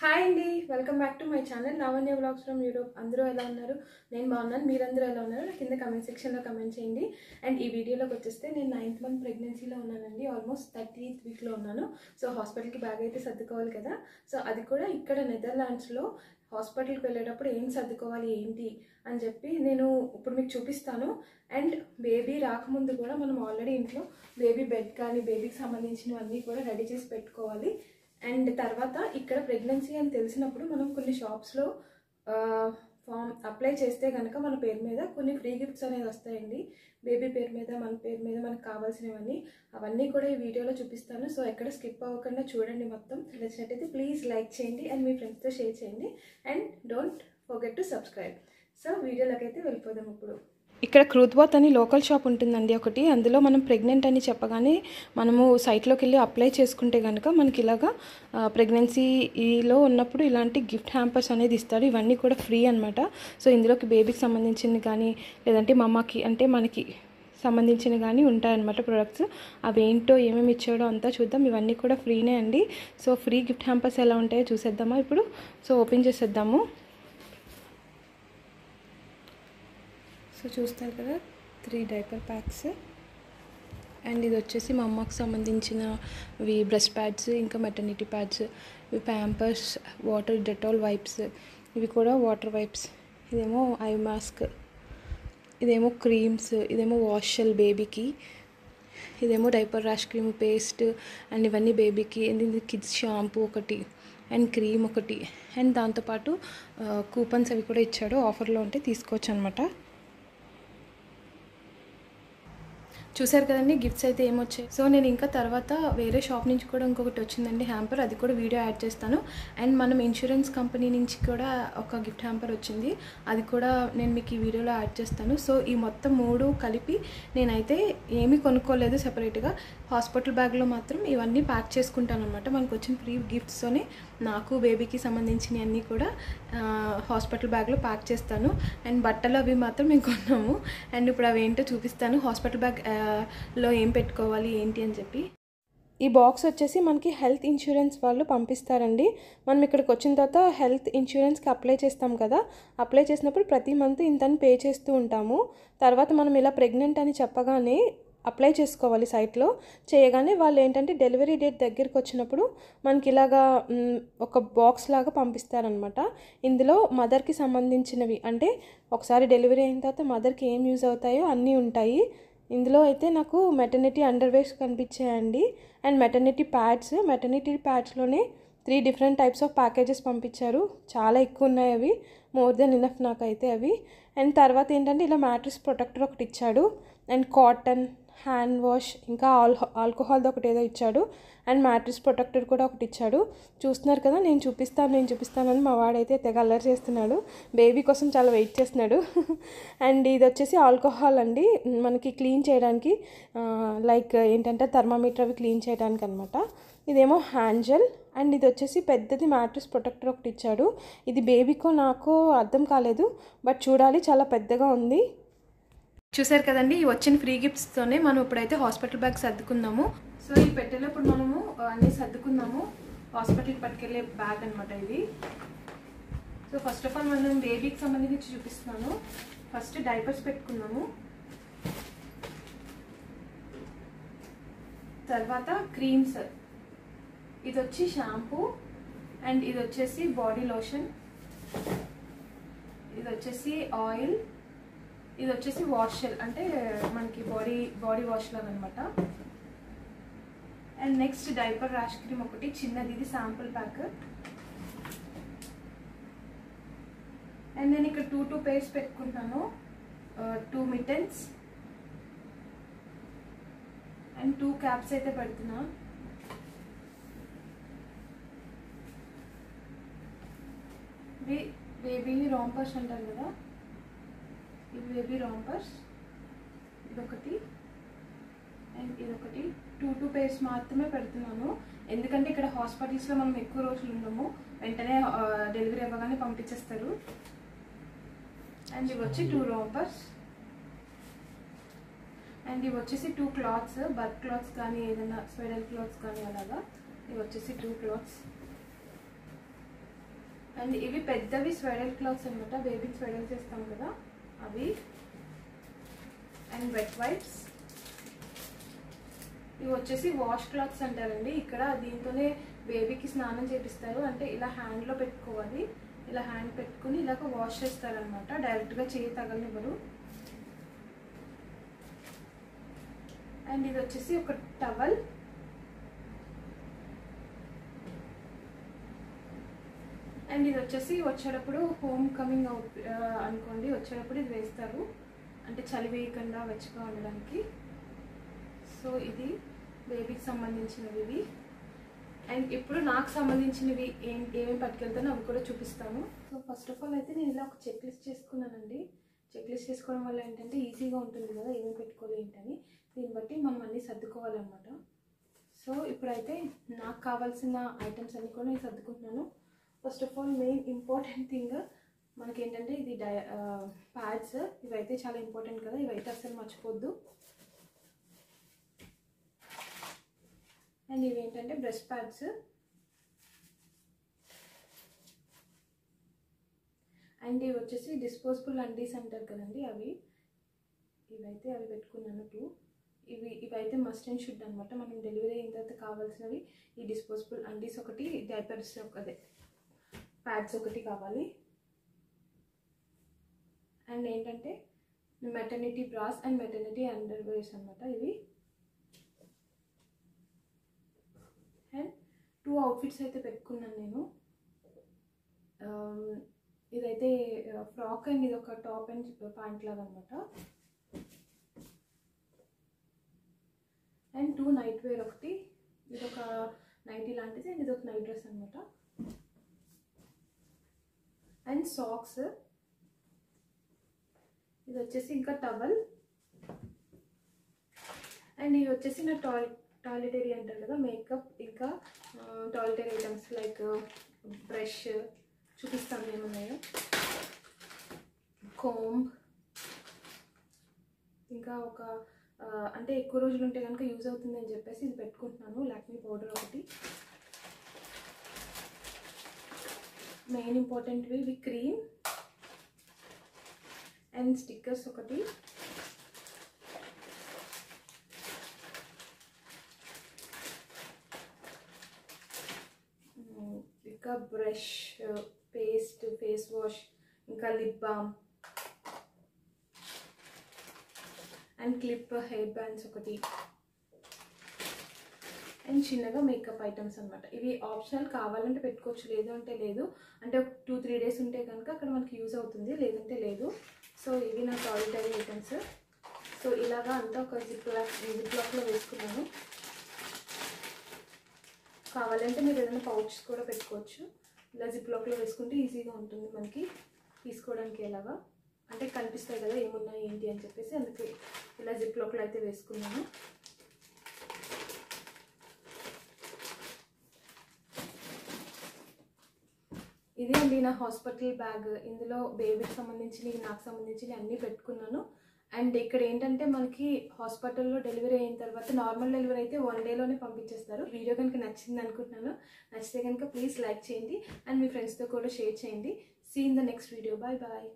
Hi అండి, welcome back to my channel Lavanya vlogs from Europe. అందరూ ఎలా ఉన్నారు? నేను బాగున్నాను. మీరందరూ ఎలా ఉన్నారు? కింద కమెంట్ సెక్షన్లో కమెంట్ చేయండి. అండ్ ఈ వీడియోలోకి వచ్చేస్తే నేను 9th మంత్ ప్రెగ్నెన్సీలో ఉన్నానండి. ఆల్మోస్ట్ 30th వీక్లో ఉన్నాను. సో హాస్పిటల్కి బ్యాగ్ అయితే సర్దుకోవాలి కదా. సో అది కూడా ఇక్కడ నెదర్లాండ్స్లో హాస్పిటల్కి వెళ్ళేటప్పుడు ఏం సర్దుకోవాలి ఏంటి అని చెప్పి నేను ఇప్పుడు మీకు చూపిస్తాను. అండ్ బేబీ రాకముందు కూడా మనం ఆల్రెడీ ఇంట్లో బేబీ బెడ్ కానీ బేబీకి సంబంధించినవన్నీ కూడా రెడీ చేసి పెట్టుకోవాలి. అండ్ తర్వాత ఇక్కడ ప్రెగ్నెన్సీ అని తెలిసినప్పుడు మనం కొన్ని షాప్స్లో ఫామ్ అప్లై చేస్తే కనుక మన పేరు మీద కొన్ని ఫ్రీ గిఫ్ట్స్ అనేది వస్తాయండి. బేబీ పేరు మీద, మన పేరు మీద మనకు కావాల్సినవన్నీ అవన్నీ కూడా ఈ వీడియోలో చూపిస్తాను. సో ఎక్కడ స్కిప్ అవ్వకుండా చూడండి. మొత్తం నచ్చినట్టయితే ప్లీజ్ లైక్ చేయండి అండ్ మీ ఫ్రెండ్స్తో షేర్ చేయండి. And don't forget to subscribe. So వీడియోలోకి అయితే వెళ్ళిపోదాం. ఇప్పుడు ఇక్కడ క్రూత్బాత్ అని లోకల్ షాప్ ఉంటుందండి ఒకటి. అందులో మనం ప్రెగ్నెంట్ అని చెప్పగానే మనము సైట్లోకి వెళ్ళి అప్లై చేసుకుంటే కనుక మనకి ఇలాగా ప్రెగ్నెన్సీలో ఉన్నప్పుడు ఇలాంటి గిఫ్ట్ హ్యాంపర్స్ అనేది ఇస్తాడు. ఇవన్నీ కూడా ఫ్రీ అనమాట. సో ఇందులోకి బేబీకి సంబంధించింది కానీ లేదంటే మమ్మకి అంటే మనకి సంబంధించిన కానీ ఉంటాయన్నమాట ప్రొడక్ట్స్. అవి ఏంటో ఏమేమి ఇచ్చాడో అంతా చూద్దాం. ఇవన్నీ కూడా ఫ్రీనే అండి. సో ఫ్రీ గిఫ్ట్ హ్యాంపర్స్ ఎలా ఉంటాయో చూసేద్దామా ఇప్పుడు. సో ఓపెన్ చేసేద్దాము. సో చూస్తారు కదా 3 డైపర్ ప్యాక్స్. అండ్ ఇది వచ్చేసి మా అమ్మకి సంబంధించినవి బ్రెస్ట్ ప్యాడ్స్, ఇంకా మెటర్నిటీ ప్యాడ్స్, ఇవి ప్యాంపర్స్, వాటర్ డెటాల్ వైప్స్, ఇవి కూడా వాటర్ వైప్స్, ఇదేమో ఐ మాస్క్, ఇదేమో క్రీమ్స్, ఇదేమో వాష్ జెల్ బేబీకి, ఇదేమో diaper rash cream paste. And ఇవన్నీ బేబీకి. అండ్ ఇది కిడ్స్ షాంపూ ఒకటి అండ్ క్రీమ్ ఒకటి. అండ్ దాంతోపాటు కూపన్స్ అవి కూడా ఇచ్చాడు. ఆఫర్లో ఉంటే తీసుకోవచ్చు అనమాట. చూసారు కదండి గిఫ్ట్స్ అయితే ఏమొచ్చాయి. సో నేను ఇంకా తర్వాత వేరే షాప్ నుంచి కూడా ఇంకొకటి వచ్చిందండి హ్యాంపర్. అది కూడా వీడియో యాడ్ చేస్తాను. అండ్ మనం ఇన్సూరెన్స్ కంపెనీ నుంచి కూడా ఒక గిఫ్ట్ హ్యాంపర్ వచ్చింది. అది కూడా నేను మీకు ఈ వీడియోలో యాడ్ చేస్తాను. సో ఈ మొత్తం 3 కలిపి నేనైతే ఏమీ కొనుక్కోలేదు సెపరేట్గా. హాస్పిటల్ బ్యాగ్లో మాత్రం ఇవన్నీ ప్యాక్ చేసుకుంటాను అనమాట. మనకు వచ్చిన ఫ్రీ గిఫ్ట్స్తోనే నాకు బేబీకి సంబంధించినవి అన్నీ కూడా హాస్పిటల్ బ్యాగ్లో ప్యాక్ చేస్తాను. అండ్ బట్టలు అవి మాత్రం మేము కొన్నాము. అండ్ ఇప్పుడు అవి ఏంటో చూపిస్తాను. హాస్పిటల్ బ్యాగ్ లో ఏం పెట్టుకోవాలి ఏంటి అని చెప్పి. ఈ బాక్స్ వచ్చేసి మనకి హెల్త్ ఇన్సూరెన్స్ వాళ్ళు పంపిస్తారండి. మనం ఇక్కడికి వచ్చిన తర్వాత హెల్త్ ఇన్సూరెన్స్కి అప్లై చేస్తాం కదా. అప్లై చేసినప్పుడు ప్రతి మంత్ ఇంతని పే చేస్తూ ఉంటాము. తర్వాత మనం ఇలా ప్రెగ్నెంట్ అని చెప్పగానే అప్లై చేసుకోవాలి. సైట్లో చేయగానే వాళ్ళు ఏంటంటే డెలివరీ డేట్ దగ్గరికి వచ్చినప్పుడు మనకి ఇలాగా ఒక బాక్స్ లాగా పంపిస్తారనమాట. ఇందులో మదర్కి సంబంధించినవి అంటే ఒకసారి డెలివరీ అయిన తర్వాత మదర్కి ఏం యూజ్ అవుతాయో అన్నీ ఉంటాయి. ఇందులో అయితే నాకు మెటర్నిటీ అండర్వేర్స్ కనిపించాయండి. అండ్ మెటర్నిటీ ప్యాడ్స్లోనే 3 డిఫరెంట్ టైప్స్ ఆఫ్ ప్యాకేజెస్ పంపించారు. చాలా ఎక్కువ ఉన్నాయి అవి. మోర్ దెన్ ఇనఫ్ నాకైతే అవి. అండ్ తర్వాత ఏంటంటే ఇలా మ్యాట్రిక్స్ ప్రొటెక్టర్ ఒకటి ఇచ్చాడు. అండ్ కాటన్ హ్యాండ్ వాష్, ఇంకా ఆల్కహాల్ది ఒకటి ఏదో ఇచ్చాడు. అండ్ మ్యాట్రిక్స్ ప్రొటెక్టర్ కూడా ఒకటి ఇచ్చాడు. చూస్తున్నారు కదా, నేను చూపిస్తానని మా వాడైతే తెగ అల్లరి చేస్తున్నాడు. బేబీ కోసం చాలా వెయిట్ చేస్తున్నాడు. అండ్ ఇది వచ్చేసి ఆల్కహాల్ అండి, మనకి క్లీన్ చేయడానికి లైక్ ఏంటంటే థర్మామీటర్ అవి క్లీన్ చేయడానికి అనమాట. ఇదేమో హ్యాండ్ జెల్. అండ్ ఇది వచ్చేసి పెద్దది మ్యాట్రిక్స్ ప్రొటెక్టర్ ఒకటి ఇచ్చాడు. ఇది బేబీకో నాకో అర్థం కాలేదు, బట్ చూడాలి, చాలా పెద్దగా ఉంది. చూసారు కదండి, ఈ వచ్చిన ఫ్రీ గిఫ్ట్స్తోనే మనం ఇప్పుడైతే హాస్పిటల్ బ్యాగ్ సర్దుకుందాము. సో ఈ పెట్టెలో ఇప్పుడు మనము అన్నీ సర్దుకుందాము. హాస్పిటల్కి పట్టుకెళ్ళే బ్యాగ్ అనమాట ఇది. సో ఫస్ట్ ఆఫ్ ఆల్ మనం బేబీకి సంబంధించి చూపిస్తున్నాను. ఫస్ట్ డైపర్స్ పెట్టుకున్నాము, తర్వాత క్రీమ్స్, ఇది వచ్చి షాంపూ, అండ్ ఇది వచ్చేసి బాడీ లోషన్, ఇది వచ్చేసి ఆయిల్, ఇది వచ్చేసి వాష్ జెల్ అంటే మనకి బాడీ వాష్ లాగా అనమాట. And next diaper rash cream ఒకటి చిన్నది, ఇది శాంపుల్ ప్యాక్. అండ్ నేను ఇక్కడ 2 పేర్స్ పెట్టుకుంటాను. 2 మిటన్స్ అండ్ 2 క్యాప్స్ అయితే పెడుతున్నా. ఇవి బేబీ రాంపర్స్ అంటారు కదా, ఇవి బేబీ రాంపర్స్. ఇదొకటి అండ్ ఇదొకటి. 2 పేర్స్ మాత్రమే పెడుతున్నాను. ఎందుకంటే ఇక్కడ హాస్పిటల్స్లో మనం ఎక్కువ రోజులు ఉండము, వెంటనే డెలివరీ అవ్వగానే పంపించేస్తారు. అండ్ ఇవి వచ్చి 2 రాంపర్స్. అండ్ ఇవి వచ్చేసి 2 క్లాత్స్, బర్త్ క్లాత్స్ కానీ ఏదైనా స్వెడల్ క్లాత్స్ కానీ అలాగా. ఇవి వచ్చేసి 2 క్లాత్స్. అండ్ ఇవి పెద్దవి స్వెడల్ క్లాత్స్ అనమాట, బేబీకి స్వెడల్ చేస్తాం కదా అవి. అండ్ వెట్ వైప్స్, ఇవి వచ్చేసి వాష్ క్లాత్స్ అంటారండి. ఇక్కడ దీంతోనే బేబీకి స్నానం చేపిస్తారు. అంటే ఇలా హ్యాండ్లో పెట్టుకోవాలి, ఇలా హ్యాండ్ పెట్టుకుని ఇలాగ వాష్ చేస్తారనమాట, డైరెక్ట్గా చేయి తగలనివ్వరు. అండ్ ఇది వచ్చేసి ఒక టవల్. అండ్ ఇది వచ్చేసి వచ్చేటప్పుడు హోమ్ కమింగ్ అవుట్ అనుకోండి, వచ్చేటప్పుడు ఇది వేస్తారు, అంటే చలి వేయకుండా వెచ్చగా ఉండడానికి. సో ఇది బేబీకి సంబంధించినవి ఇవి. అండ్ ఇప్పుడు నాకు సంబంధించినవి ఏమేమి పట్టుకెళ్తానో అవి కూడా చూపిస్తాను. సో ఫస్ట్ ఆఫ్ ఆల్ అయితే నేను ఇలా ఒక చెక్ లిస్ట్ చేసుకున్నానండి. చెక్ లిస్ట్ చేసుకోవడం వల్ల ఏంటంటే ఈజీగా ఉంటుంది కదా ఏమేమి పెట్టుకోవాలి ఏంటని, దీన్ని బట్టి మనం అన్నీ సర్దుకోవాలన్నమాట. సో ఇప్పుడైతే నాకు కావాల్సిన ఐటమ్స్ అన్నీ కూడా నేను సర్దుకుంటున్నాను. First of all main important thing మనకి ఏంటంటే ఇది ప్యాడ్స్. ఇవైతే చాలా ఇంపార్టెంట్ కదా, ఇవైతే అసలు మర్చిపోద్దు. అండ్ ఇవి ఏంటంటే బ్రెస్ట్ ప్యాడ్స్. అండ్ ఇవి వచ్చేసి డిస్పోజబుల్ అండీస్ అంటారు కదండి అవి. ఇవైతే అవి పెట్టుకున్నాను 2. ఇవైతే మస్ట్ అండ్ షుడ్ అనమాట. మనం డెలివరీ అయిన తర్వాత కావాల్సినవి ఈ డిస్పోజబుల్ అండీస్ ఒకటి, డైపర్స్ అదే ప్యాడ్స్ ఒకటి కావాలి. అండ్ ఏంటంటే maternity brass and maternity underwears అనమాట ఇవి. అండ్ 2 అవుట్ఫిట్స్ అయితే పెట్టుకున్నాను నేను. ఇదైతే ఫ్రాక్ అండ్ ఇది ఒక టాప్ అండ్ ప్యాంట్ లాగా అనమాట. అండ్ 2 నైట్ వేర్ ఒకటి, ఇది ఒక నైటీ లాంటిది అండ్ ఇది ఒక నైట్ డ్రెస్ అనమాట. అండ్ సాక్స్, ఇది వచ్చేసి ఇంకా టవల్. అండ్ ఇది వచ్చేసి నా టాయిలెటరీ అంటారు కదా, మేకప్ ఇంకా టాయిలెటరీ ఐటమ్స్ లైక్ బ్రష్ చూపిస్తాను ఏమున్నాయో, కోంబ్, ఇంకా ఒక అంటే ఎక్కువ రోజులు ఉంటే కనుక యూజ్ అవుతుంది అని చెప్పేసి ఇది పెట్టుకుంటున్నాను. లాక్మీ పౌడర్ ఒకటి. మెయిన్ ఇంపార్టెంట్వి ఇవి క్రీమ్ అండ్ స్టిక్కర్స్ ఒకటి. ఇంకా బ్రష్, పేస్ట్, ఫేస్ వాష్, ఇంకా lip balm and clip, hair bands ఒకటి. అండ్ చిన్నగా మేకప్ ఐటమ్స్ అనమాట. ఇవి ఆప్షనల్, కావాలంటే పెట్టుకోవచ్చు, లేదు అంటే లేదు. అంటే 2-3 డేస్ ఉంటే కనుక అక్కడ మనకి యూజ్ అవుతుంది, లేదంటే లేదు. సో ఇవి నా టాయిలెటరీ ఐటమ్స్. సో ఇలాగా అంతా ఒక జిప్ లాక్లో వేసుకున్నాను. కావాలంటే మీరు ఏదైనా పౌచ్ కూడా పెట్టుకోవచ్చు. ఇలా జిప్ లాక్లో వేసుకుంటే ఈజీగా ఉంటుంది మనకి తీసుకోవడానికి. ఎలాగా అంటే కనిపిస్తాయి కదా ఏమున్నాయి ఏంటి అని చెప్పేసి, అందుకే ఇలా జిప్ లాక్లో అయితే వేసుకున్నాను. ఇదే అండి నా హాస్పిటల్ బ్యాగ్. ఇందులో బేబీకి సంబంధించినవి, నాకు సంబంధించినవి అన్నీ పెట్టుకున్నాను. అండ్ ఇక్కడ ఏంటంటే మనకి హాస్పిటల్లో డెలివరీ అయిన తర్వాత నార్మల్ డెలివరీ అయితే 1 డేలోనే పంపించేస్తారు. వీడియో కనుక నచ్చింది అనుకుంటున్నాను. నచ్చితే కనుక ప్లీజ్ లైక్ చేయండి అండ్ మీ ఫ్రెండ్స్తో కూడా షేర్ చేయండి. See in the next video. Bye bye.